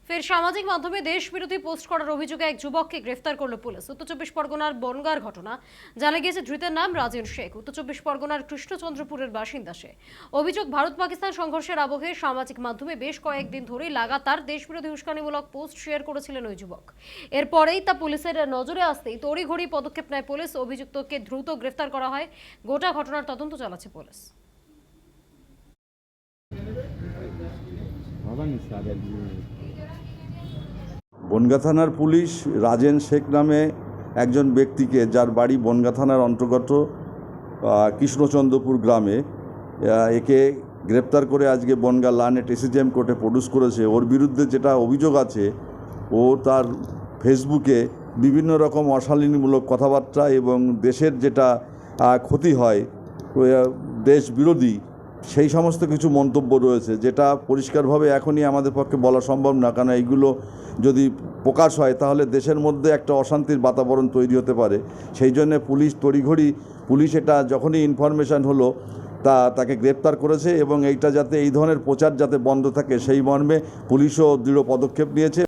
ফের সামাজিক মাধ্যমে দেশ বিরোধী পোস্ট করার অভিযোগে এক যুবককে গ্রেফতার করল পুলিশ। উত্তর চব্বিশ পরগনার বনগাঁর ঘটনা। জানা গিয়েছে ধৃতের নাম রাজেন শেখ। উত্তর চব্বিশ পরগনার কৃষ্ণচন্দ্রপুরের বাসিন্দা সে। অভিযোগ, ভারত পাকিস্তান সংঘর্ষের আবহে সামাজিক মাধ্যমে বেশ কয়েকদিন ধরেই লাগাতার দেশ বিরোধী উস্কানিমূলক পোস্ট শেয়ার করেছিলেন ওই যুবক। এরপরেই তা পুলিশের নজরে আসতেই তড়িঘড়ি পদক্ষেপ নেয় পুলিশ। অভিযুক্তকে দ্রুত গ্রেফতার করা হয়। গোটা ঘটনার তদন্ত চালাচ্ছে পুলিশ। বনগাঁ থানার পুলিশ রাজেন শেখ নামে একজন ব্যক্তিকে, যার বাড়ি বনগাঁ থানার অন্তর্গত কৃষ্ণচন্দ্রপুর গ্রামে, একে গ্রেপ্তার করে আজকে বনগাঁ লানেট এসিজিএম কোর্টে প্রডিউস করেছে। ওর বিরুদ্ধে যেটা অভিযোগ আছে, ও তার ফেসবুকে বিভিন্ন রকম অশালীনমূলক কথাবার্তা এবং দেশের যেটা ক্ষতি হয়, দেশ বিরোধী, সেই সমস্ত কিছু মন্তব্য রয়েছে, যেটা পরিষ্কারভাবে এখনই আমাদের পক্ষে বলা সম্ভব না। কারণ এইগুলো যদি প্রকাশ হয় তাহলে দেশের মধ্যে একটা অশান্তির বাতাবরণ তৈরি হতে পারে। সেই জন্যে পুলিশ এটা যখনই ইনফরমেশান হলো তাকে গ্রেপ্তার করেছে এবং এইটা যাতে এই ধরনের প্রচার যাতে বন্ধ থাকে সেই মর্মে পুলিশও দৃঢ় পদক্ষেপ নিয়েছে।